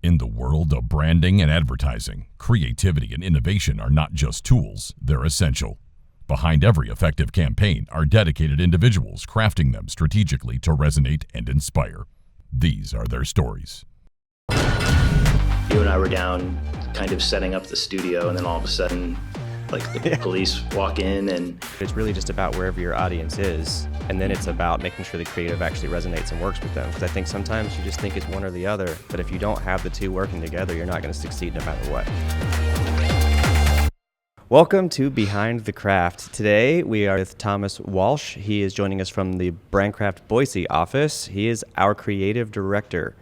In the world of branding and advertising, creativity and innovation are not just tools, they're essential. Behind every effective campaign are dedicated individuals crafting them strategically to resonate and inspire. These are their stories. You and I were down kind of setting up the studio, and then all of a sudden, the police walk in, and it's really just about wherever your audience is, and then it's about making sure the creative actually resonates and works with them. Because I think sometimes you just think it's one or the other, but if you don't have the two working together, you're not going to succeed no matter what. Welcome to Behind the Craft. Today we are with Thomas Walsh. He is joining us from the BrandCraft Boise office. He is our creative director.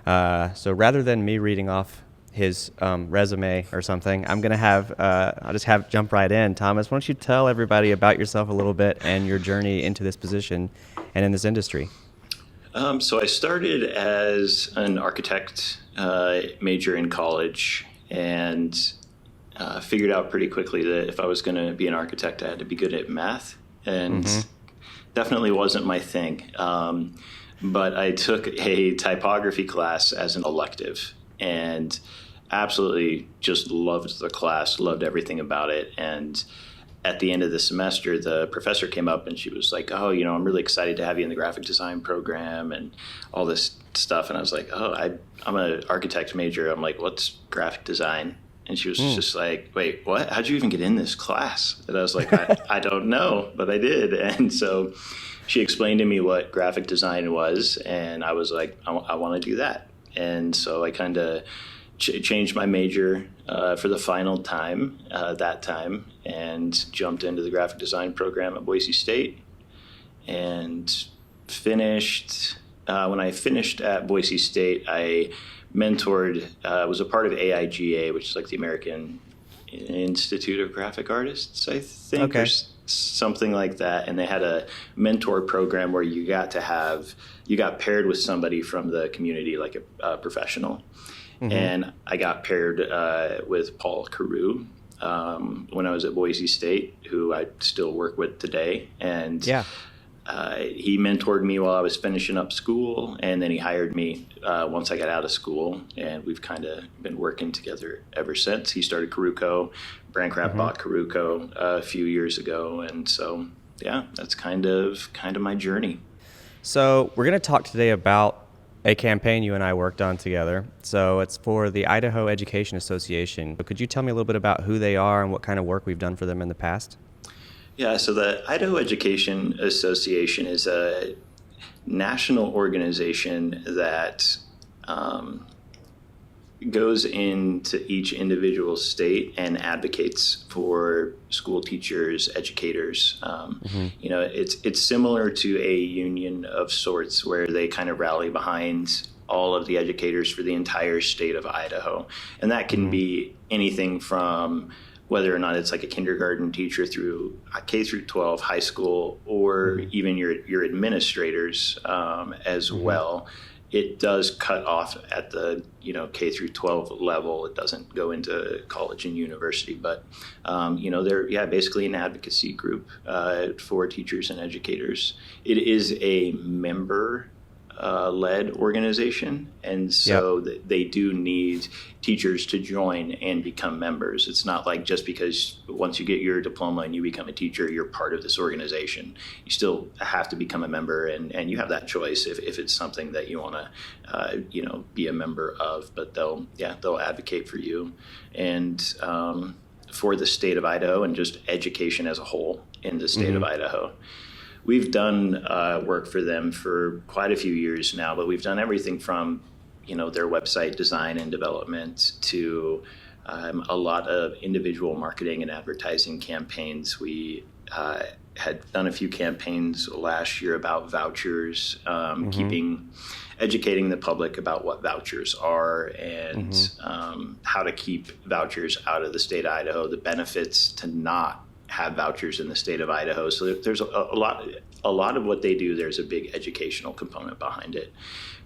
So rather than me reading off his resume or something, I'm going to I'll just jump right in. Thomas, why don't you tell everybody about yourself a little bit and your journey into this position and in this industry? So I started as an architect major in college, and figured out pretty quickly that if I was going to be an architect, I had to be good at math, and definitely wasn't my thing. But I took a typography class as an elective, and absolutely just loved the class, loved everything about it. And at the end of the semester, the professor came up and she was like, "Oh, I'm really excited to have you in the graphic design program and all this stuff." And I was like, "Oh, I'm an architect major." I'm like, "What's graphic design?" And she was just like, "Wait, what? How'd you even get in this class?" And I was like, I don't know, but I did. And so she explained to me what graphic design was, and I was like, I want to do that. And so I kind of changed my major for the final time that time, and jumped into the graphic design program at Boise State, and finished. When I finished at Boise State, I mentored, was a part of AIGA, which is like the American Institute of Graphic Artists, I think, or something like that. And they had a mentor program where you got paired with somebody from the community, like a professional. And I got paired with Paul Carew when I was at Boise State, who I still work with today. And he mentored me while I was finishing up school, and then he hired me once I got out of school, and we've kind of been working together ever since. He started Caruco. BrandCraft bought Caruco a few years ago, and so that's kind of my journey. So we're going to talk today about a campaign you and I worked on together. So it's for the Idaho Education Association. But could you tell me a little bit about who they are and what kind of work we've done for them in the past? Yeah, so the Idaho Education Association is a national organization that goes into each individual state and advocates for school teachers, educators. It's similar to a union of sorts, where they kind of rally behind all of the educators for the entire state of Idaho. And that can be anything from whether or not it's like a kindergarten teacher through K through 12, high school, or even your administrators as well. It does cut off at the K through 12 level. It doesn't go into college and university, but they're basically an advocacy group for teachers and educators. It is a member led organization, and so they do need teachers to join and become members. It's not like just because once you get your diploma and you become a teacher, you're part of this organization. You still have to become a member, and you have that choice if it's something that you want to be a member of. But they'll advocate for you and for the state of Idaho and just education as a whole in the state of Idaho. We've done work for them for quite a few years now, but we've done everything from, their website design and development to a lot of individual marketing and advertising campaigns. We had done a few campaigns last year about vouchers, educating the public about what vouchers are and how to keep vouchers out of the state of Idaho, the benefits to not have vouchers in the state of Idaho. So there's a lot of what they do. There's a big educational component behind it,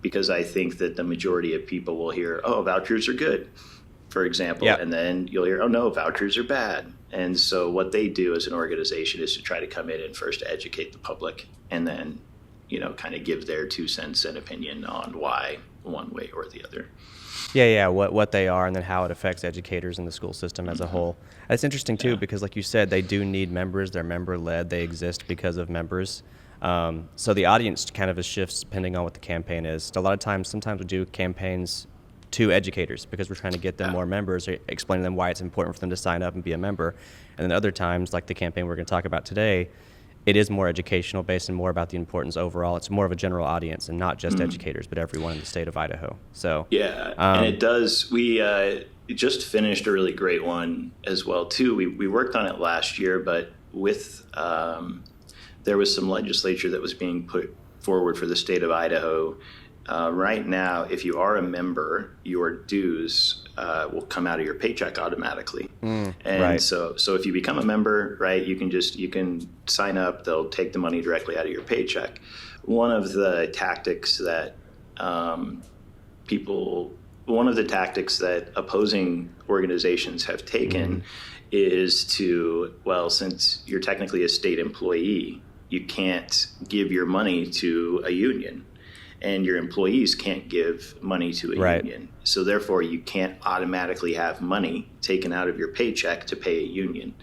because I think that the majority of people will hear, "Oh, vouchers are good," for example, and then you'll hear, "Oh no, vouchers are bad." And so what they do as an organization is to try to come in and first educate the public, and then kind of give their 2 cents and opinion on why one way or the other. Yeah, what they are and then how it affects educators in the school system as a whole. It's interesting too because, like you said, they do need members. They're member-led. They exist because of members. So the audience kind of shifts depending on what the campaign is. A lot of times, sometimes we do campaigns to educators because we're trying to get them more members, or explaining to them why it's important for them to sign up and be a member. And then other times, like the campaign we're going to talk about today, it is more educational based and more about the importance overall. It's more of a general audience and not just educators, but everyone in the state of Idaho. So and it does. We just finished a really great one as well too. We worked on it last year, but with there was some legislature that was being put forward for the state of Idaho. Right now, if you are a member, your dues will come out of your paycheck automatically. So if you become a member, right, you can sign up. They'll take the money directly out of your paycheck. One of the tactics that opposing organizations have taken is to, well, since you're technically a state employee, you can't give your money to a union. And your employees can't give money to a union. So therefore, you can't automatically have money taken out of your paycheck to pay a union.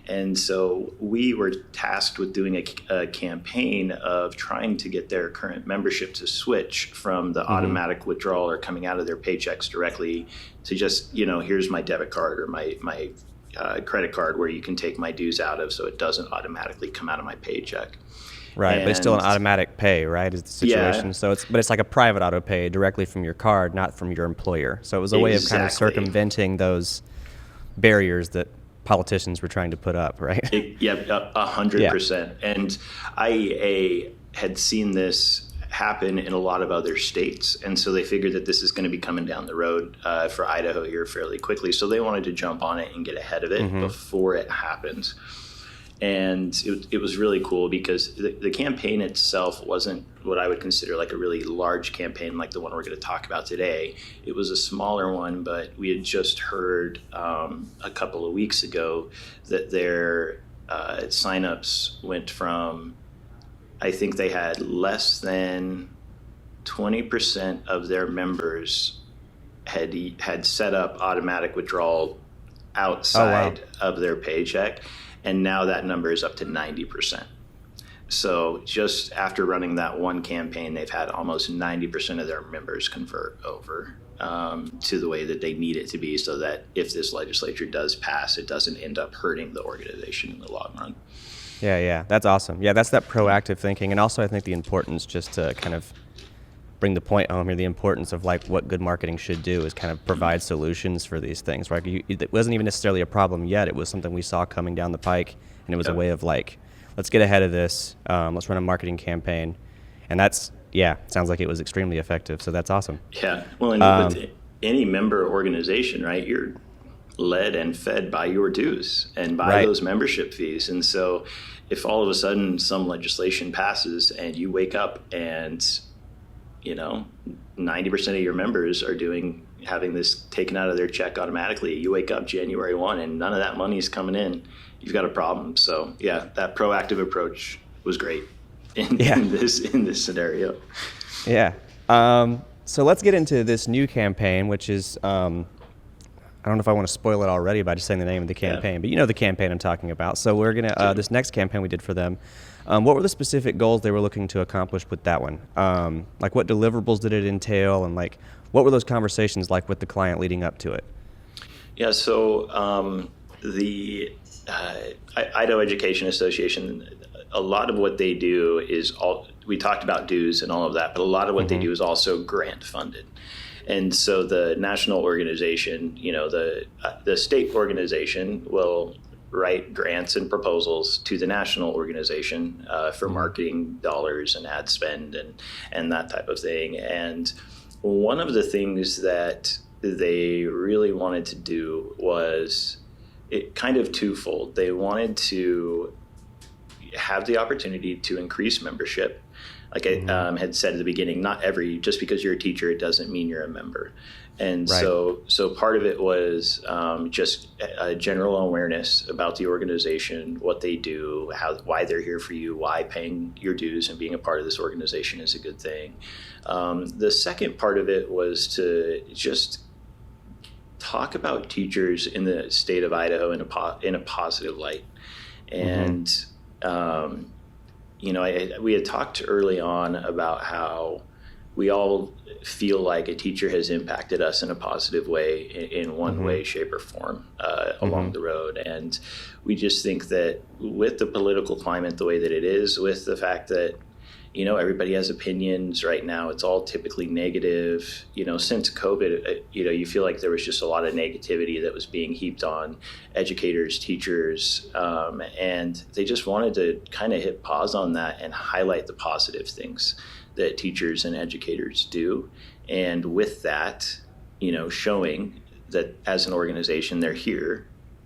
And so we were tasked with doing a campaign of trying to get their current membership to switch from the automatic withdrawal or coming out of their paychecks directly to just, here's my debit card or my credit card where you can take my dues out of so it doesn't automatically come out of my paycheck. Right, but it's still an automatic pay, right, is the situation. Yeah. So it's like a private auto pay directly from your card, not from your employer. So it was a way of kind of circumventing those barriers that politicians were trying to put up, right? 100%. And I had seen this happen in a lot of other states, and so they figured that this is going to be coming down the road for Idaho here fairly quickly. So they wanted to jump on it and get ahead of it before it happens. And it was really cool because the campaign itself wasn't what I would consider like a really large campaign like the one we're going to talk about today. It was a smaller one, but we had just heard a couple of weeks ago that their signups went from, I think they had less than 20% of their members had set up automatic withdrawal outside of their paycheck. And now that number is up to 90%. So just after running that one campaign, they've had almost 90% of their members convert over to the way that they need it to be so that if this legislature does pass, it doesn't end up hurting the organization in the long run. Yeah, that's awesome. Yeah, that's that proactive thinking. And also I think the importance, just to kind of bring the point home here, the importance of like what good marketing should do is kind of provide solutions for these things, right? It wasn't even necessarily a problem yet. It was something we saw coming down the pike, and it was a way of like, let's get ahead of this. Let's run a marketing campaign. And that's, sounds like it was extremely effective. So that's awesome. Yeah. Well, and with any member organization, right, you're led and fed by your dues and by those membership fees. And so if all of a sudden some legislation passes and you wake up and 90% of your members are having this taken out of their check automatically. You wake up January 1 and none of that money is coming in. You've got a problem. So that proactive approach was great in this scenario. Yeah. So let's get into this new campaign, which is, I don't know if I want to spoil it already by just saying the name of the campaign, but you know the campaign I'm talking about. So we're going to, this next campaign we did for them, what were the specific goals they were looking to accomplish with that one? Like what deliverables did it entail, and like what were those conversations like with the client leading up to it? Yeah, so the Idaho Education Association, a lot of what they do is we talked about dues and all of that, but a lot of what they do is also grant funded. And so the national organization, the state organization will write grants and proposals to the national organization for marketing dollars and ad spend and that type of thing. And one of the things that they really wanted to do was it kind of twofold. They wanted to have the opportunity to increase membership. Like I had said at the beginning, just because you're a teacher, it doesn't mean you're a member. And so part of it was just a general awareness about the organization, what they do, why they're here for you, why paying your dues and being a part of this organization is a good thing. The second part of it was to just talk about teachers in the state of Idaho in a positive light. And, we had talked early on about how we all feel like a teacher has impacted us in a positive way in one way, shape, or form along the road. And we just think that with the political climate the way that it is, with the fact that everybody has opinions right now. It's all typically negative. Since COVID, you feel like there was just a lot of negativity that was being heaped on educators, teachers, and they just wanted to kind of hit pause on that and highlight the positive things that teachers and educators do. And with that, showing that as an organization, they're here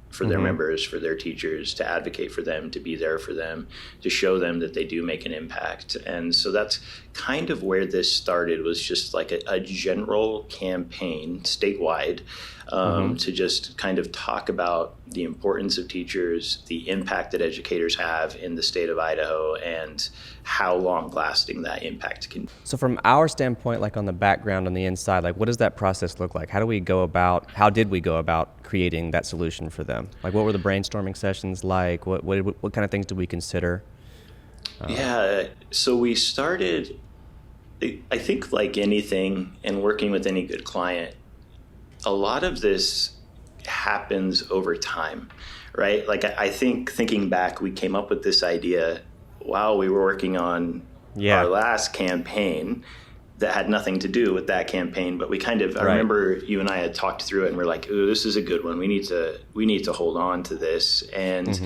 for their members, for their teachers, to advocate for them, to be there for them, to show them that they do make an impact. And so that's kind of where this started, was just like a general campaign statewide to just kind of talk about the importance of teachers, the impact that educators have in the state of Idaho, and how long-lasting that impact can be. So from our standpoint, like on the background, on the inside, like what does that process look like? How did we go about creating that solution for them? Like what were the brainstorming sessions like? What kind of things did we consider? So we started, I think like anything, and working with any good client, a lot of this happens over time, right? Like I think thinking back, we came up with this idea while we were working on our last campaign that had nothing to do with that campaign, but we kind of, I remember you and I had talked through it and we're like, ooh, this is a good one. We need to hold on to this. And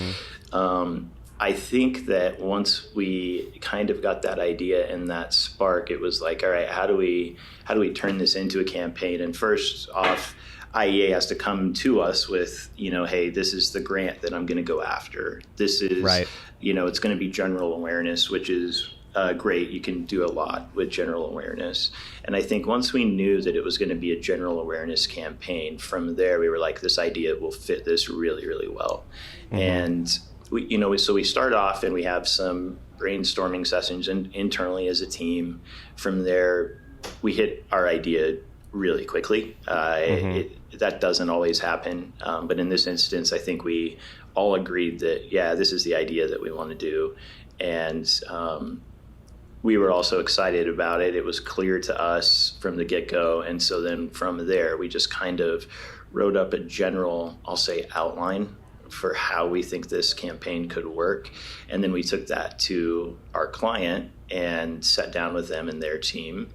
I think that once we kind of got that idea and that spark, it was like, all right, how do we turn this into a campaign? And first off, IEA has to come to us with, hey, this is the grant that I'm going to go after. This is, it's going to be general awareness, which is great. You can do a lot with general awareness. And I think once we knew that it was going to be a general awareness campaign, from there, we were like, this idea will fit this really, really well. And so we start off and we have some brainstorming sessions internally as a team. From there, we hit our idea really quickly. That doesn't always happen. But in this instance, I think we all agreed that, this is the idea that we want to do. And we were also excited about it. It was clear to us from the get-go. And so then from there, we just kind of wrote up a general, I'll say, outline for how we think this campaign could work. And then we took that to our client and sat down with them and their team,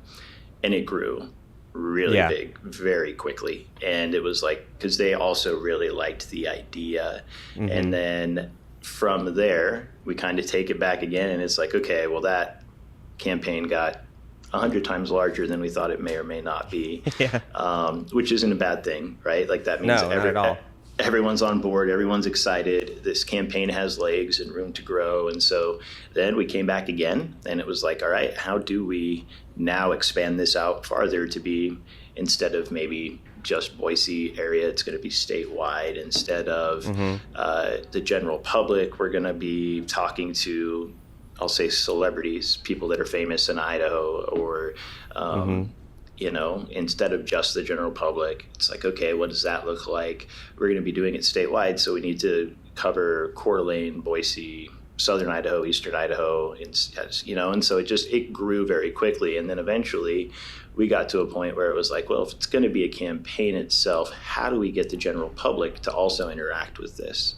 and it grew really big very quickly. And it was like, because they also really liked the idea. And then from there, we kind of take it back again, and it's like, okay, well, that campaign got 100 times larger than we thought it may or may not be, which isn't a bad thing, right? Like that means not at all. Everyone's on board, everyone's excited, this campaign has legs and room to grow. And so then we came back again, and it was like, all right, how do we now expand this out farther to be, instead of maybe just Boise area, it's going to be statewide. Instead of the general public, we're going to be talking to, I'll say, celebrities, people that are famous in Idaho, or instead of just the general public. It's like, okay, what does that look like? We're going to be doing it statewide, so we need to cover Coeur d'Alene, Boise, southern Idaho, eastern Idaho, and so it grew very quickly. And then eventually we got to a point where it was like, well, if it's going to be a campaign itself, how do we get the general public to also interact with this?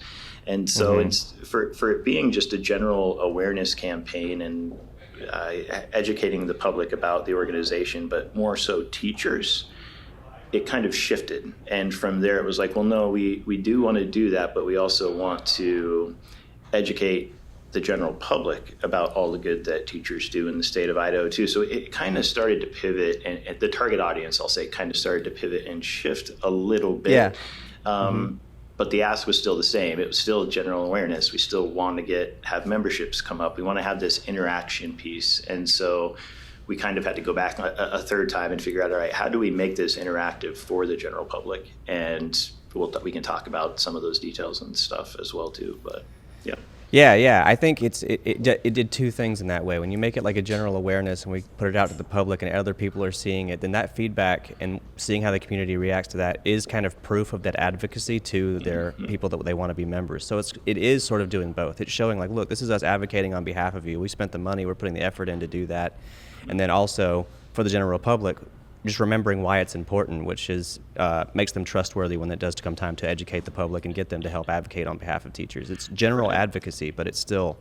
And so it's for it being just a general awareness campaign and educating the public about the organization, but more so teachers, it kind of shifted. And from there, it was like, well, no, we do want to do that, but we also want to educate the general public about all the good that teachers do in the state of Idaho too. So it kind of started to pivot, and the target audience, I'll say, kind of started to pivot and shift a little bit. But the ask was still the same. It was still general awareness. We still want to have memberships come up. We want to have this interaction piece. And so we kind of had to go back a third time and figure out, all right, how do we make this interactive for the general public? And we can talk about some of those details and stuff as well too. But Yeah. I think it did two things in that way. When you make it like a general awareness and we put it out to the public and other people are seeing it, then that feedback and seeing how the community reacts to that is kind of proof of that advocacy to their people that they want to be members. So it is sort of doing both. It's showing like, look, this is us advocating on behalf of you. We spent the money, we're putting the effort in to do that. And then also for the general public, just remembering why it's important, which is makes them trustworthy when it does come time to educate the public and get them to help advocate on behalf of teachers. It's general advocacy, but it's still,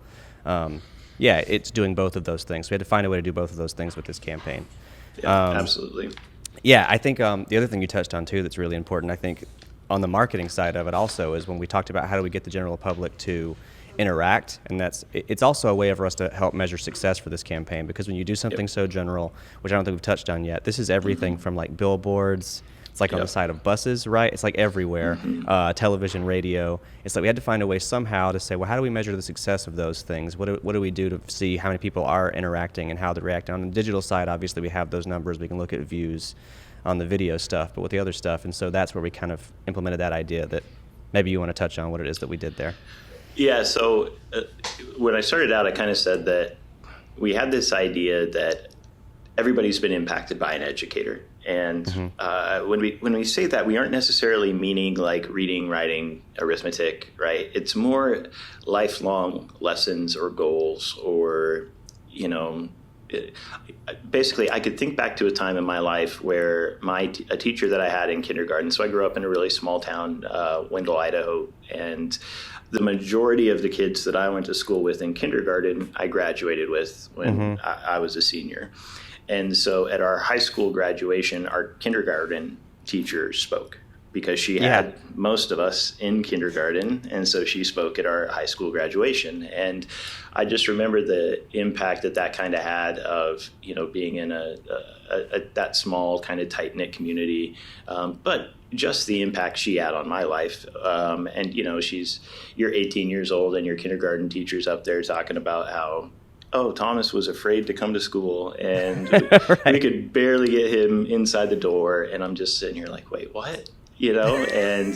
it's doing both of those things. We had to find a way to do both of those things with this campaign. Yeah, absolutely. Yeah, I think the other thing you touched on too that's really important, I think, on the marketing side of it also is when we talked about how do we get the general public to interact, and it's also a way for us to help measure success for this campaign, because when you do something so general, which I don't think we've touched on yet, this is everything from like billboards, it's like on the side of buses, right? It's like everywhere, television, radio. It's like we had to find a way somehow to say, well, how do we measure the success of those things? What do we do to see how many people are interacting and how they're reacting? On the digital side, obviously we have those numbers, we can look at views on the video stuff, but with the other stuff, and so that's where we kind of implemented that idea that maybe you want to touch on what it is that we did there. Yeah, so when I started out, I kind of said that we had this idea that everybody's been impacted by an educator. And when we say that, we aren't necessarily meaning like reading, writing, arithmetic, right? It's more lifelong lessons or goals or, basically, I could think back to a time in my life where a teacher that I had in kindergarten, so I grew up in a really small town, Wendell, Idaho, and the majority of the kids that I went to school with in kindergarten, I graduated with when I was a senior. And so at our high school graduation, our kindergarten teacher spoke because she had most of us in kindergarten. And so she spoke at our high school graduation. And I just remember the impact that kind of had of, being in that small kind of tight-knit community. But just the impact she had on my life. And, you're 18 years old and your kindergarten teacher's up there talking about how, Thomas was afraid to come to school and we could barely get him inside the door. And I'm just sitting here like, wait, what? And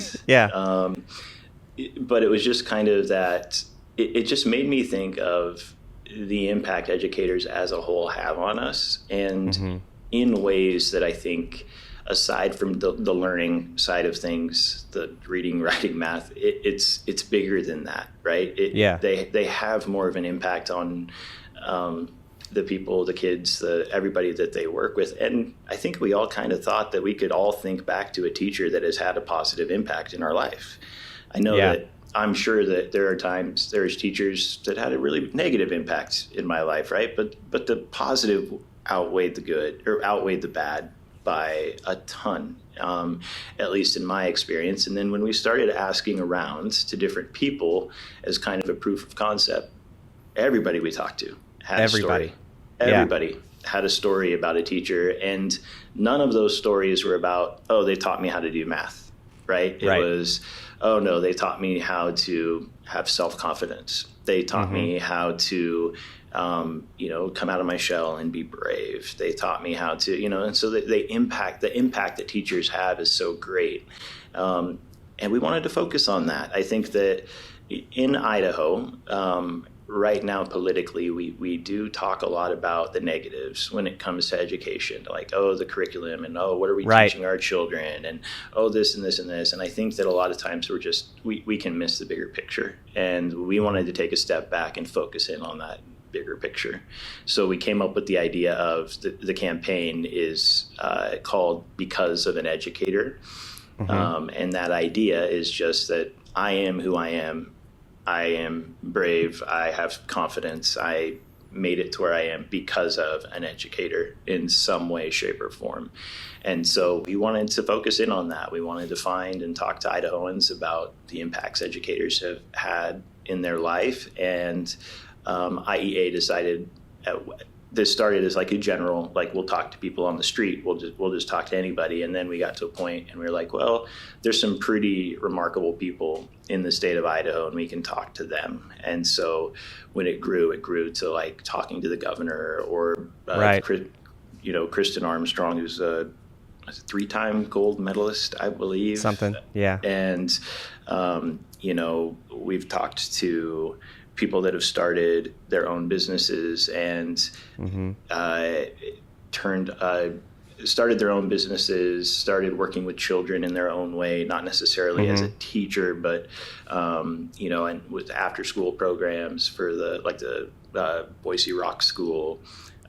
but it was just kind of that, it just made me think of the impact educators as a whole have on us, and in ways that I think, aside from the learning side of things, the reading, writing, math, it's bigger than that, right? They have more of an impact on the people, the kids, everybody that they work with. And I think we all kind of thought that we could all think back to a teacher that has had a positive impact in our life. I know that I'm sure that there's teachers that had a really negative impact in my life, right? But the positive outweighed the good, or outweighed the bad by a ton, at least in my experience. And then when we started asking around to different people as kind of a proof of concept, everybody we talked to had a story. Everybody had a story about a teacher, and none of those stories were about, they taught me how to do math, right? It was, no, they taught me how to have self-confidence. They taught me how to, come out of my shell and be brave. They taught me how to, and so the impact that teachers have is so great. And we wanted to focus on that. I think that in Idaho, right now politically, we do talk a lot about the negatives when it comes to education, like, the curriculum, and what are we teaching our children, and this and this and this. And I think that a lot of times we can miss the bigger picture, and we wanted to take a step back and focus in on that bigger picture. So we came up with the idea of the campaign is called Because of an Educator. And that idea is just that I am who I am. I am brave. I have confidence. I made it to where I am because of an educator in some way, shape, or form. And so we wanted to focus in on that. We wanted to find and talk to Idahoans about the impacts educators have had in their life. And IEA decided this started as like a general, like, we'll talk to people on the street. We'll just talk to anybody. And then we got to a point and we were like, well, there's some pretty remarkable people in the state of Idaho and we can talk to them. And so when it grew to like talking to the governor or, Kristen Armstrong, who's a 3-time gold medalist, I believe. Something. Yeah. And, we've talked to people that have started their own businesses and started their own businesses, started working with children in their own way, not necessarily as a teacher, but and with after school programs for the Boise Rock School.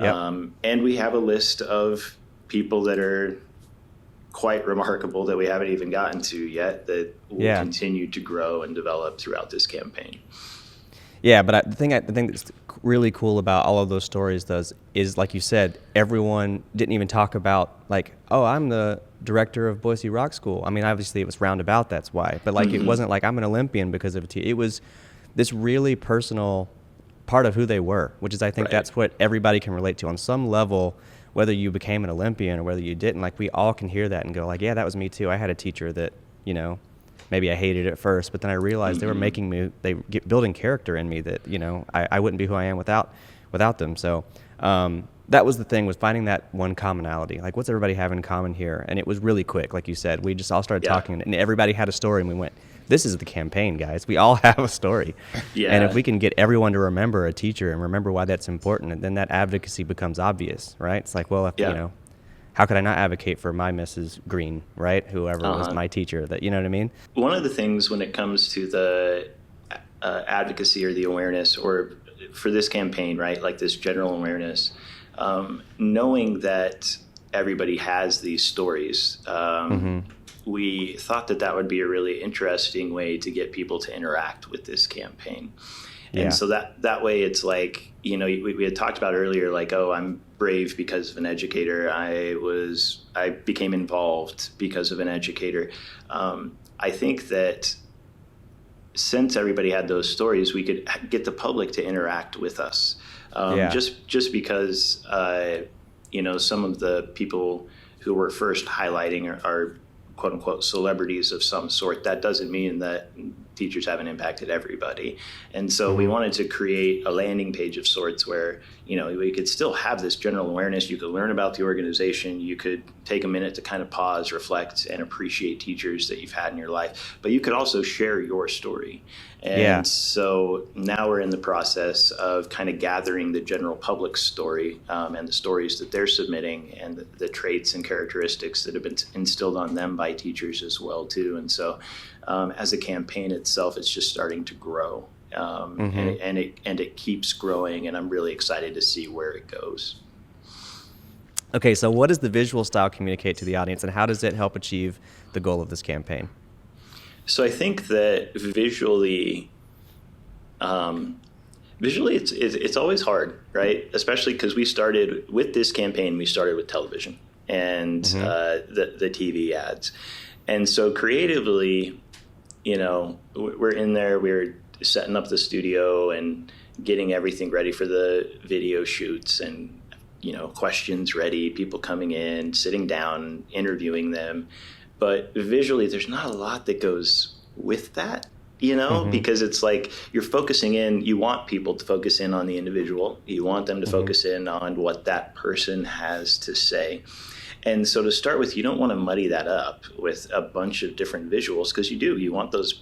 Yep. And we have a list of people that are quite remarkable that we haven't even gotten to yet that will continue to grow and develop throughout this campaign. Yeah, but the thing that's really cool about all of those stories is, like you said, everyone didn't even talk about like, oh, I'm the director of Boise Rock School. I mean, obviously it was roundabout, that's why. But like, it wasn't like I'm an Olympian because of it. It was this really personal part of who they were, which is, I think that's what everybody can relate to on some level, whether you became an Olympian or whether you didn't. Like, we all can hear that and go like, yeah, that was me too. I had a teacher that, maybe I hated at first, but then I realized they were making me, building character in me that, I wouldn't be who I am without them. So that was the thing, was finding that one commonality. Like, what's everybody have in common here? And it was really quick. Like you said, we just all started talking, and everybody had a story, and we went, this is the campaign, guys. We all have a story. Yeah. And if we can get everyone to remember a teacher and remember why that's important, then that advocacy becomes obvious, right? It's like, well, how could I not advocate for my Mrs. Green, right? Whoever was my teacher, that, you know what I mean? One of the things when it comes to the advocacy or the awareness, or for this campaign, right, like this general awareness, knowing that everybody has these stories, we thought that would be a really interesting way to get people to interact with this campaign. And so that way it's like, we had talked about earlier, like, oh, I'm brave because of an educator. I became involved because of an educator. I think that since everybody had those stories, we could get the public to interact with us. Just because, some of the people who were first highlighting are quote unquote celebrities of some sort. That doesn't mean that teachers haven't impacted everybody. And so we wanted to create a landing page of sorts where, we could still have this general awareness. You could learn about the organization. You could take a minute to kind of pause, reflect, and appreciate teachers that you've had in your life. But you could also share your story. And so now we're in the process of kind of gathering the general public story and the stories that they're submitting, and the traits and characteristics that have been instilled on them by teachers as well, too. And so as a campaign itself, it's just starting to grow. And it keeps growing, and I'm really excited to see where it goes. Okay, so what does the visual style communicate to the audience, and how does it help achieve the goal of this campaign? So I think that visually it's always hard, right? Especially because we started with this campaign, we started with television and the TV ads. And so creatively, we're in there, we're setting up the studio and getting everything ready for the video shoots, and questions ready, people coming in, sitting down, interviewing them. But visually, there's not a lot that goes with that, because it's like you're focusing in, you want people to focus in on the individual. You want them to focus in on what that person has to say. And so to start with, you don't want to muddy that up with a bunch of different visuals, because you want the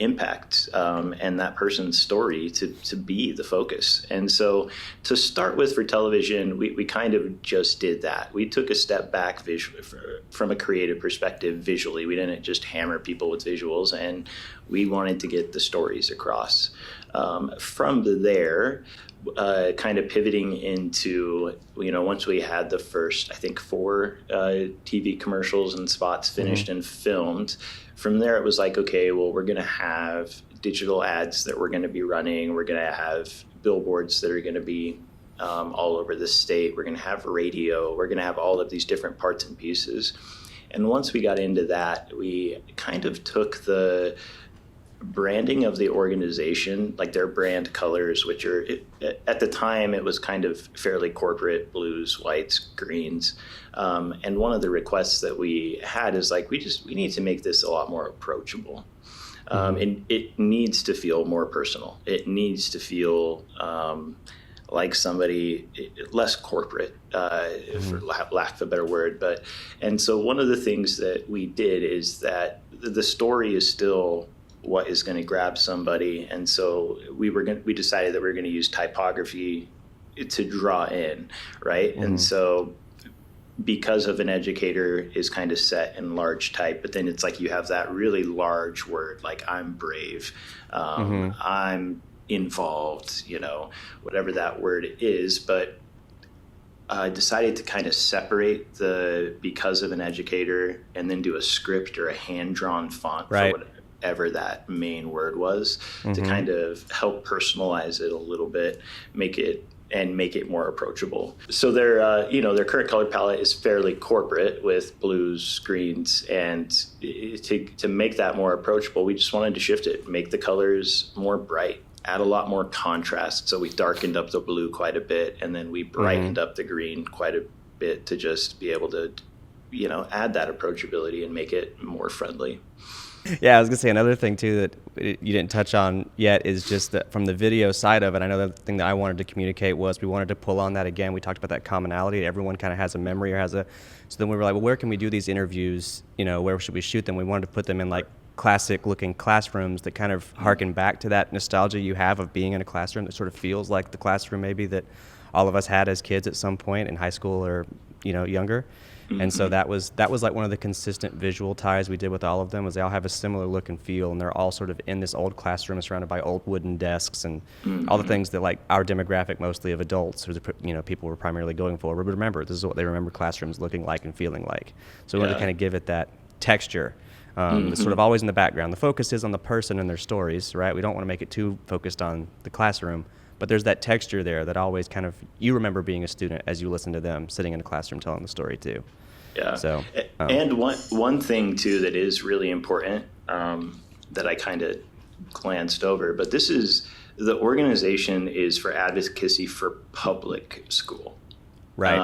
impact and that person's story to be the focus. And so to start with for television, we kind of just did that. We took a step back visually from a creative perspective visually. We didn't just hammer people with visuals, and we wanted to get the stories across. From there, kind of pivoting into, once we had the first, I think, 4 TV commercials and spots finished and filmed, from there it was like, okay, well, we're going to have digital ads that we're going to be running. We're going to have billboards that are going to be all over the state. We're going to have radio. We're going to have all of these different parts and pieces. And once we got into that, we kind of took the branding of the organization, like their brand colors, which are, at the time, it was kind of fairly corporate, blues, whites, greens. And one of the requests that we had is like, we need to make this a lot more approachable. And it needs to feel more personal. It needs to feel like somebody less corporate, for lack of a better word. And so one of the things that we did is that the story is still what is going to grab somebody. And so we decided that we were going to use typography to draw in, right? And so because of an educator is kind of set in large type, but then it's like you have that really large word, like I'm brave, I'm involved, whatever that word is. But I decided to kind of separate the because of an educator and then do a script or a hand-drawn font for whatever that main word was to kind of help personalize it a little bit, make it more approachable. So their current color palette is fairly corporate with blues, greens, and to make that more approachable, we just wanted to shift it, make the colors more bright, add a lot more contrast. So we darkened up the blue quite a bit, and then we brightened up the green quite a bit to just be able to, add that approachability and make it more friendly. Yeah, I was going to say another thing, too, that you didn't touch on yet is just that from the video side of it, I know the thing that I wanted to communicate was we wanted to pull on that again. We talked about that commonality. Everyone kind of has a memory or so then we were like, well, where can we do these interviews? Where should we shoot them? We wanted to put them in like classic-looking classrooms that kind of harken back to that nostalgia you have of being in a classroom that sort of feels like the classroom maybe that all of us had as kids at some point in high school or, younger. And so that was like one of the consistent visual ties we did with all of them was they all have a similar look and feel, and they're all sort of in this old classroom surrounded by old wooden desks and all the things that like our demographic, mostly of adults, or people were primarily going for. But remember, this is what they remember classrooms looking like and feeling like. So we wanted to kind of give it that texture. That's sort of always in the background. The focus is on the person and their stories, right? We don't want to make it too focused on the classroom, but there's that texture there that always kind of, you remember being a student as you listen to them sitting in a classroom telling the story too. Yeah. So, and one thing too that is really important that I kind of glanced over, but the organization is for advocacy for public school. Right.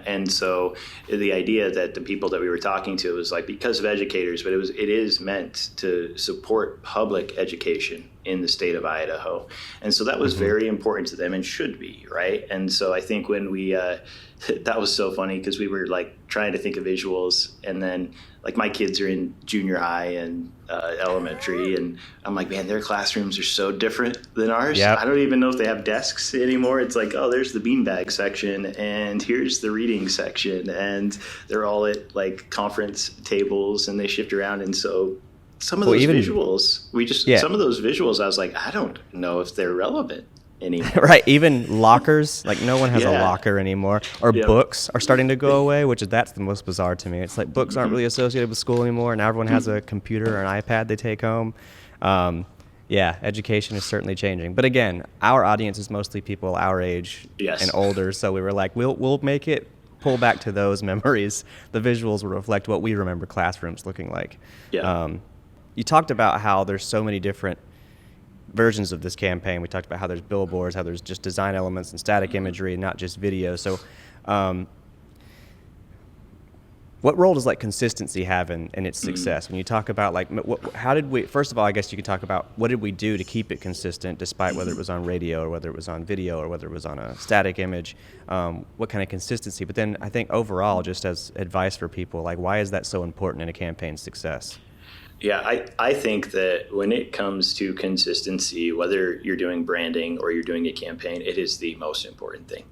And so the idea that the people that we were talking to was like because of educators, but it is meant to support public education in the state of Idaho. And so that was very important to them and should be, right? And so I think when we, that was so funny because we were like trying to think of visuals, and then like my kids are in junior high and elementary, and I'm like, man, their classrooms are so different than ours. Yep. I don't even know if they have desks anymore. It's like, oh, there's the beanbag section, and here's the reading section, and they're all at like conference tables, and they shift around. And so some of those visuals, some of those visuals, I was like, I don't know if they're relevant anymore. Right. Even lockers, like no one has a locker anymore, or books are starting to go away, that's the most bizarre to me. It's like books aren't really associated with school anymore. Now everyone has a computer or an iPad they take home. Education is certainly changing. But again, our audience is mostly people our age and older. So we were like, we'll make it pull back to those memories. The visuals will reflect what we remember classrooms looking like. Yeah. You talked about how there's so many different versions of this campaign. We talked about how there's billboards, how there's just design elements and static imagery, and not just video. So what role does like consistency have in its success? When you talk about like, how did we, first of all, I guess you could talk about what did we do to keep it consistent despite whether it was on radio or whether it was on video or whether it was on a static image, what kind of consistency? But then I think overall, just as advice for people, like why is that so important in a campaign's success? Yeah, I think that when it comes to consistency, whether you're doing branding or you're doing a campaign, it is the most important thing.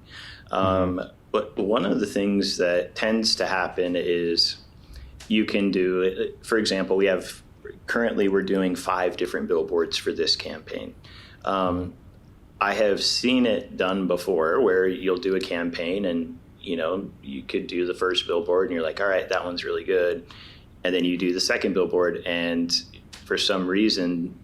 But one of the things that tends to happen is you can do, for example, we're doing 5 different billboards for this campaign. I have seen it done before where you'll do a campaign and, you could do the first billboard and you're like, all right, that one's really good. And then you do the second billboard, and for some reason,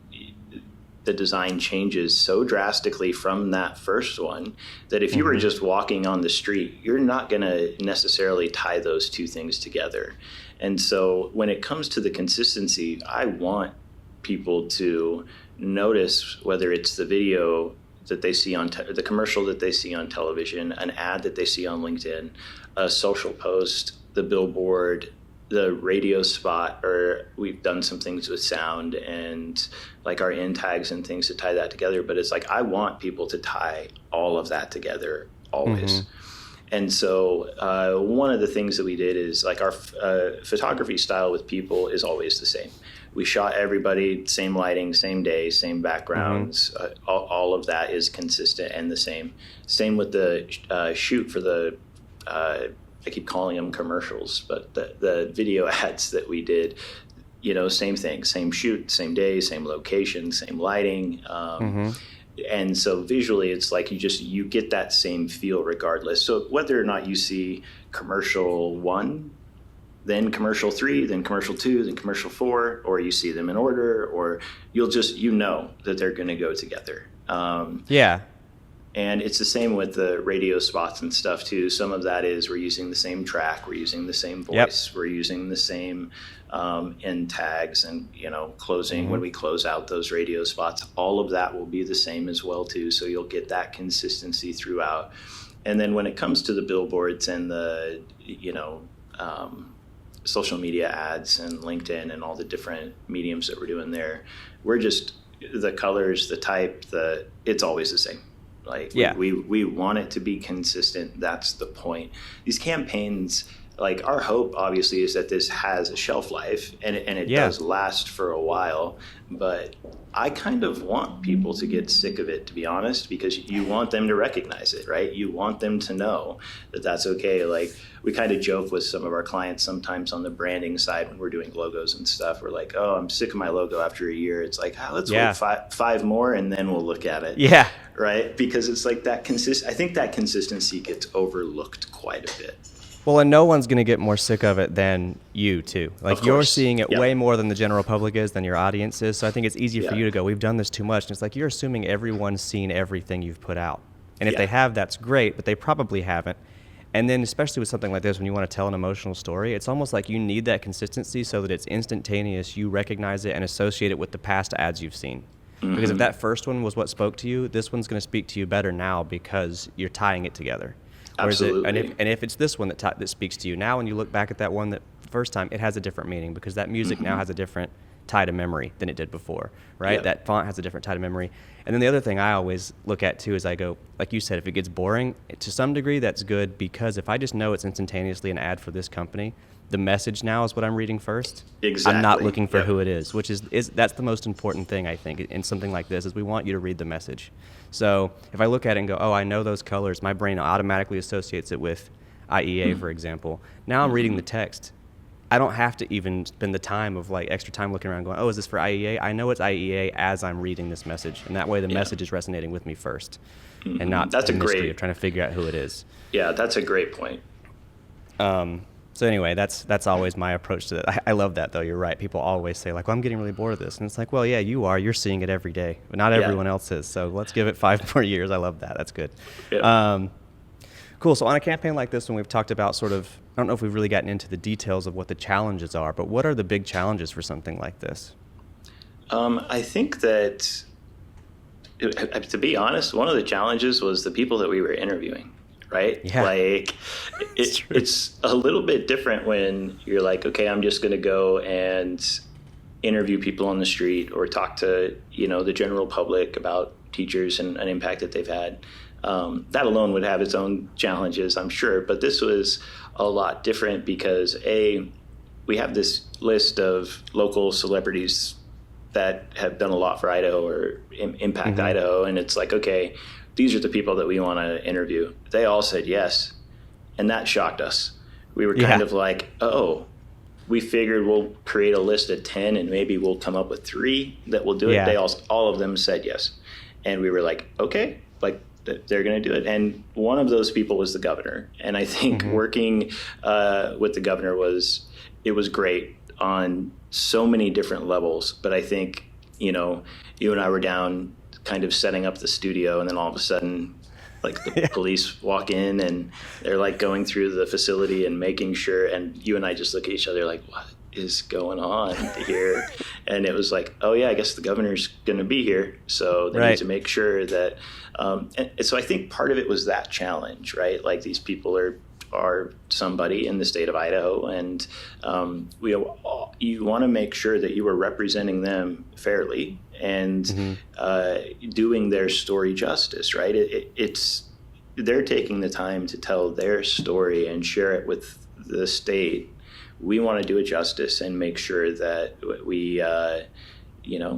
the design changes so drastically from that first one that if you were just walking on the street, you're not going to necessarily tie those two things together. And so when it comes to the consistency, I want people to notice whether it's the video that they see on the commercial that they see on television, an ad that they see on LinkedIn, a social post, the billboard, the radio spot, or we've done some things with sound and like our in tags and things to tie that together. But it's like, I want people to tie all of that together always. And so one of the things that we did is like our photography style with people is always the same. We shot everybody, same lighting, same day, same backgrounds. All of that is consistent and the same. Same with the shoot for the, I keep calling them commercials, but the video ads that we did, same thing, same shoot, same day, same location, same lighting. And so visually, it's like you get that same feel regardless. So whether or not you see commercial 1, then commercial 3, then commercial 2, then commercial 4, or you see them in order, or you'll just, that they're going to go together. And it's the same with the radio spots and stuff too. Some of that is we're using the same track, we're using the same voice, we're using the same end tags, and closing when we close out those radio spots. All of that will be the same as well too. So you'll get that consistency throughout. And then when it comes to the billboards and the social media ads and LinkedIn and all the different mediums that we're doing there, we're just the colors, the type, it's always the same. Like we want it to be consistent. That's the point. These campaigns, like our hope obviously is that this has a shelf life and it does last for a while, but I kind of want people to get sick of it, to be honest, because you want them to recognize it, right? You want them to know that that's okay. Like we kind of joke with some of our clients sometimes on the branding side when we're doing logos and stuff. We're like, oh, I'm sick of my logo after a year. It's like, let's wait five more and then we'll look at it. Yeah. Right? Because it's like that I think that consistency gets overlooked quite a bit. Well, and no one's going to get more sick of it than you, too. Like, you're seeing it way more than the general public is, than your audience is. So I think it's easy for you to go, we've done this too much. And it's like, you're assuming everyone's seen everything you've put out. And if they have, that's great, but they probably haven't. And then especially with something like this, when you want to tell an emotional story, it's almost like you need that consistency so that it's instantaneous. You recognize it and associate it with the past ads you've seen. Because if that first one was what spoke to you, this one's going to speak to you better now because you're tying it together. Absolutely. And if it's this one that speaks to you now, and you look back at that one that the first time, it has a different meaning because that music now has a different tie to memory than it did before, right? Yep. That font has a different tie to memory. And then the other thing I always look at too is I go, like you said, if it gets boring, to some degree that's good, because if I just know it's instantaneously an ad for this company, the message now is what I'm reading first. Exactly. I'm not looking for who it is, which is that's the most important thing, I think, in something like this, is we want you to read the message. So if I look at it and go, oh, I know those colors, my brain automatically associates it with IEA, for example. Now I'm reading the text. I don't have to even spend the time of extra time looking around going, oh, is this for IEA? I know it's IEA as I'm reading this message. And that way the message is resonating with me first and not the mystery of trying to figure out who it is. Yeah, that's a great point. So anyway, that's always my approach to that. I love that, though. You're right. People always say, well, I'm getting really bored of this. And it's like, well, yeah, you are. You're seeing it every day. But not everyone else is. So let's give it 5 more years. I love that. That's good. Yeah. Cool. So on a campaign like this one, we've talked about I don't know if we've really gotten into the details of what the challenges are, but what are the big challenges for something like this? I think that, to be honest, one of the challenges was the people that we were interviewing. Right? Yeah. It's a little bit different when you're like, okay, I'm just going to go and interview people on the street or talk to, the general public about teachers and an impact that they've had. That alone would have its own challenges, I'm sure. But this was a lot different because, we have this list of local celebrities that have done a lot for Idaho or impact Idaho. And it's like, okay, these are the people that we want to interview. They all said yes. And that shocked us. We were kind of like, oh, we figured we'll create a list of 10 and maybe we'll come up with 3 that will do it. They all of them said yes. And we were like, okay, they're going to do it. And one of those people was the governor. And I think working with the governor was great on so many different levels. But I think, you and I were down kind of setting up the studio, and then all of a sudden the police walk in and they're going through the facility and making sure, and you and I just look at each other like, what is going on here? And it was like, oh yeah, I guess the governor's going to be here, so they need to make sure that and so I think part of it was that challenge, right? Like, these people are somebody in the state of Idaho, and you want to make sure that you are representing them fairly and doing their story justice, right? they're taking the time to tell their story and share it with the state, we want to do it justice and make sure that we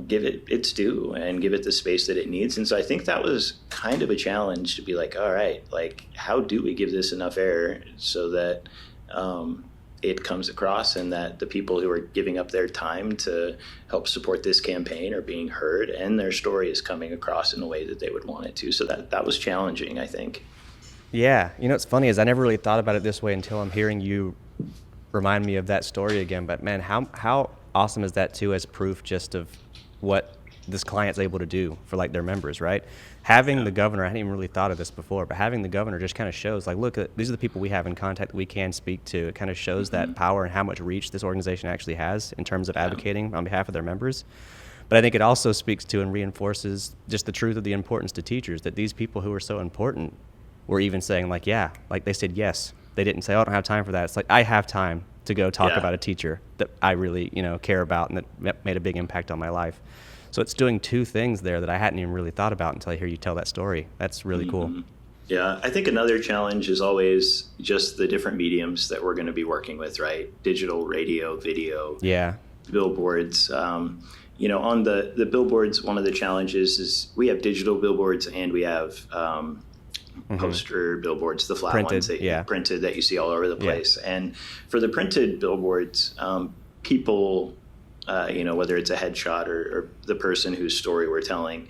give it its due and give it the space that it needs. And so I think that was kind of a challenge to be like, all right, like, how do we give this enough air so that it comes across and that the people who are giving up their time to help support this campaign are being heard and their story is coming across in the way that they would want it to. So that was challenging, I think. Yeah. What's funny is I never really thought about it this way until I'm hearing you remind me of that story again. But man, how awesome is that too, as proof just of what this client's able to do for like their members, right? Having the governor, I hadn't even really thought of this before, but having the governor just kind of shows like, look, these are the people we have in contact that we can speak to. It kind of shows that power and how much reach this organization actually has in terms of advocating on behalf of their members. But I think it also speaks to and reinforces just the truth of the importance to teachers, that these people who are so important were even saying like, yeah, like they said yes. They didn't say, oh, I don't have time for that. It's like, I have time to go talk about a teacher that I really, care about and that made a big impact on my life. So it's doing two things there that I hadn't even really thought about until I hear you tell that story. That's really cool. Yeah, I think another challenge is always just the different mediums that we're going to be working with, right? Digital, radio, video, billboards. On the billboards, one of the challenges is we have digital billboards and we have poster billboards, the flat ones that printed that you see all over the place. And for the printed billboards, people, whether it's a headshot or the person whose story we're telling,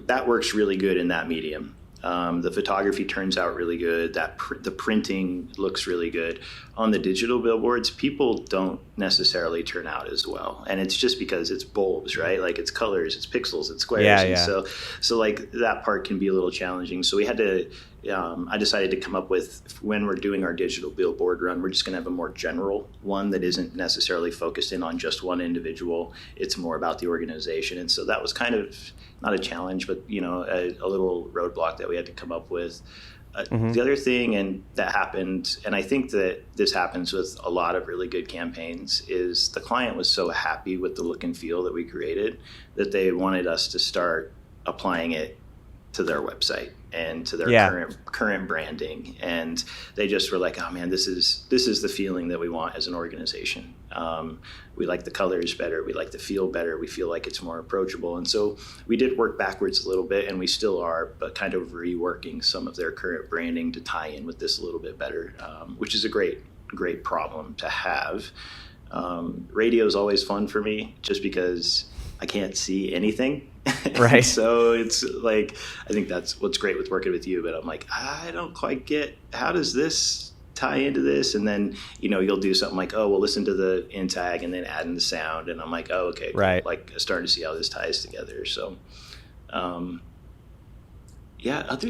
that works really good in that medium. The photography turns out really good. The printing looks really good. On the digital billboards, people don't necessarily turn out as well, and it's just because it's bulbs, right? Like it's colors, it's pixels, it's squares, and so like that part can be a little challenging. So we had to. I decided to come up with, when we're doing our digital billboard run, we're just going to have a more general one that isn't necessarily focused in on just one individual. It's more about the organization, and so that was kind of not a challenge, but a little roadblock that we had to come up with. The other thing, and that happened, and I think that this happens with a lot of really good campaigns, is the client was so happy with the look and feel that we created that they wanted us to start applying it to their website and to their current branding, and they just were like, oh man, this is the feeling that we want as an organization. We like the colors better, we like the feel better, we feel like it's more approachable. And so we did work backwards a little bit, and we still are, but kind of reworking some of their current branding to tie in with this a little bit better, which is a great problem to have. Radio is always fun for me just because I can't see anything. Right. So it's like, I think that's what's great with working with you, but I'm like, I don't quite get, how does this tie into this? And then, you'll do something like, oh, well, listen to the in tag and then add in the sound. And I'm like, oh, okay. Right. Like starting to see how this ties together. So, other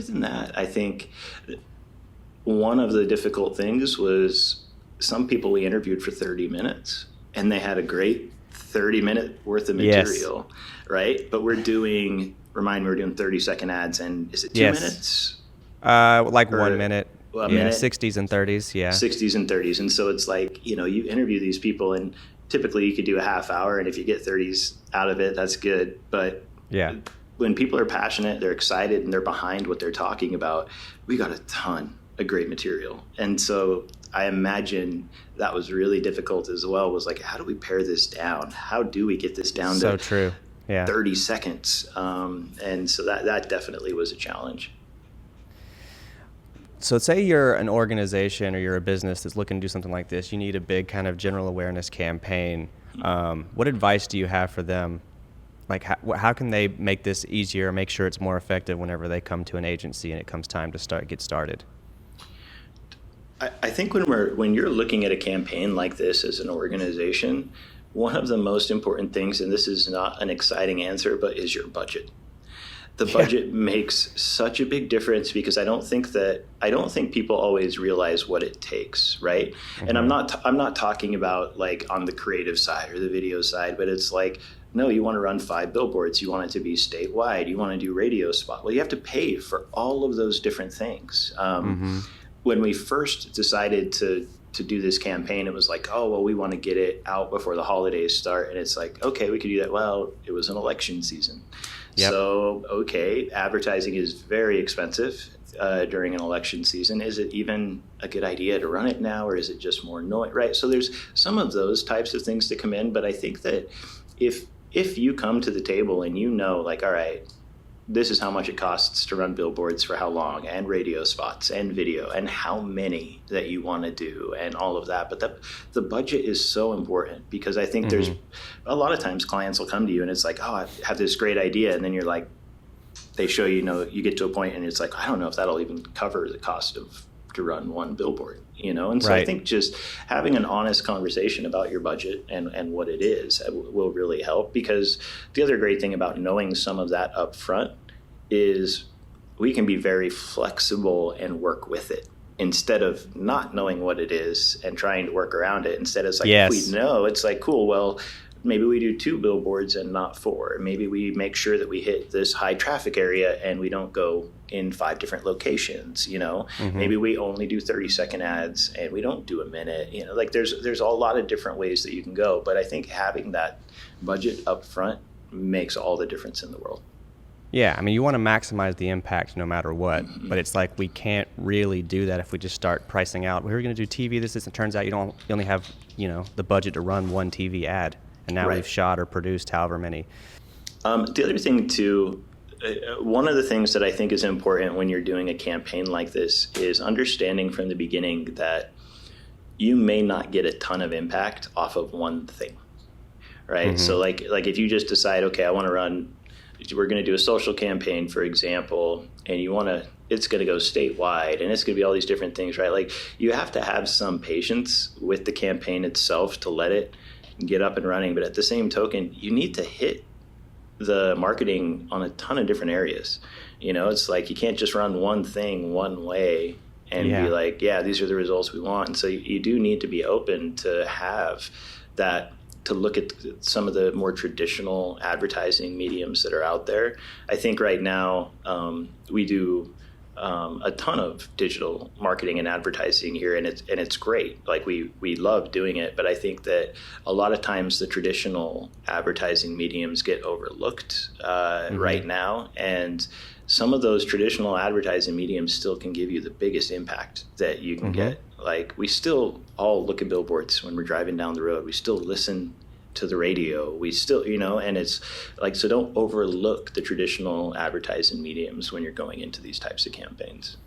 than that, I think one of the difficult things was some people we interviewed for 30 minutes and they had a great 30-minute worth of material, right? But we're doing 30-second ads, and is it 2 minutes? Like 1 minute. A minute? 60s and 30s, 60s and 30s. And so it's like, you interview these people, and typically you could do a half hour, and if you get 30s out of it, that's good. But when people are passionate, they're excited, and they're behind what they're talking about, we got a ton of great material. And so I imagine that was really difficult as well, was like, how do we pare this down? How do we get this down to 30 seconds? And so that definitely was a challenge. So say you're an organization or you're a business that's looking to do something like this. You need a big kind of general awareness campaign. What advice do you have for them? Like, how can they make this easier, make sure it's more effective whenever they come to an agency and it comes time to get started? I think when you're looking at a campaign like this as an organization, one of the most important things, and this is not an exciting answer, but is your budget. The budget makes such a big difference, because I don't think people always realize what it takes, right? Mm-hmm. And I'm not talking about like on the creative side or the video side, but it's like, no, you want to run 5 billboards, you want it to be statewide, you want to do radio spot. Well, you have to pay for all of those different things. When we first decided to do this campaign, it was like, oh, well, we want to get it out before the holidays start. And it's like, okay, we could do that. Well, it was an election season. Yep. So, okay, advertising is very expensive during an election season. Is it even a good idea to run it now, or is it just more noise, right? So there's some of those types of things that come in, but I think that if you come to the table and you know, like, all right, this is how much it costs to run billboards for how long, and radio spots and video, and how many that you want to do, and all of that. But the budget is so important, because I think there's a lot of times clients will come to you and it's like, oh, I have this great idea. And then you're like, they show you get to a point and it's like, I don't know if that'll even cover the cost to run one billboard, And so I think just having an honest conversation about your budget and what it is will really help, because the other great thing about knowing some of that up front is we can be very flexible and work with it, instead of not knowing what it is and trying to work around it. Instead, it's like, if we know, it's like, cool, well, maybe we do 2 billboards and not 4. Maybe we make sure that we hit this high traffic area and we don't go in 5 different locations, Maybe we only do 30-second ads and we don't do a minute, like there's a lot of different ways that you can go. But I think having that budget up front makes all the difference in the world. Yeah, I mean, you want to maximize the impact no matter what, but it's like we can't really do that if we just start pricing out. We're going to do TV, this, and it turns out you only have, the budget to run one TV ad, and now we've shot or produced however many. The other thing too, one of the things that I think is important when you're doing a campaign like this is understanding from the beginning that you may not get a ton of impact off of one thing, right? So like if you just decide, okay, we're going to do a social campaign, for example, and it's going to go statewide, and it's going to be all these different things, right? Like, you have to have some patience with the campaign itself to let it get up and running. But at the same token, you need to hit the marketing on a ton of different areas. It's like you can't just run one thing one way and be like, yeah, these are the results we want. And so you do need to be open to have that, to look at some of the more traditional advertising mediums that are out there. I think right now we do a ton of digital marketing and advertising here, and it's great. Like we love doing it, but I think that a lot of times the traditional advertising mediums get overlooked right now, and some of those traditional advertising mediums still can give you the biggest impact that you can get. Like, we still all look at billboards when we're driving down the road. We still listen to the radio. We still, and it's like, so don't overlook the traditional advertising mediums when you're going into these types of campaigns.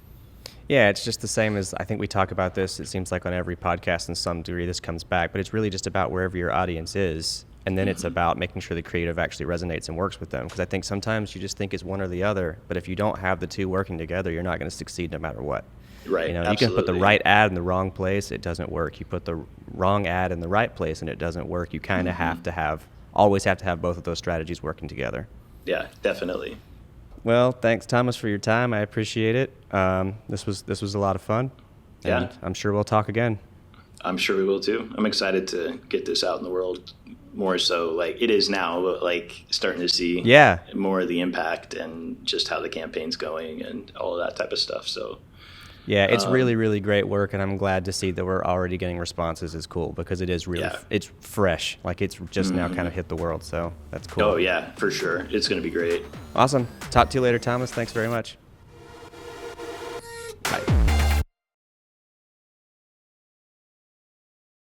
Yeah, it's just the same as, I think we talk about this, it seems like on every podcast in some degree this comes back, but it's really just about wherever your audience is. And then it's about making sure the creative actually resonates and works with them. Because I think sometimes you just think it's one or the other, but if you don't have the two working together, you're not going to succeed no matter what. Right. You can put the right ad in the wrong place, it doesn't work. You put the wrong ad in the right place and it doesn't work. You kind of always have to have both of those strategies working together. Yeah, definitely. Well, thanks, Thomas, for your time. I appreciate it. This was a lot of fun. And Yeah. I'm sure we'll talk again. I'm sure we will too. I'm excited to get this out in the world more so like it is now, but like starting to see more of the impact and just how the campaign's going and all of that type of stuff. So yeah, it's really, really great work, and I'm glad to see that we're already getting responses is cool, because it is really, it's fresh. Like, it's just now kind of hit the world, so that's cool. Oh, yeah, for sure. It's going to be great. Awesome. Talk to you later, Thomas. Thanks very much.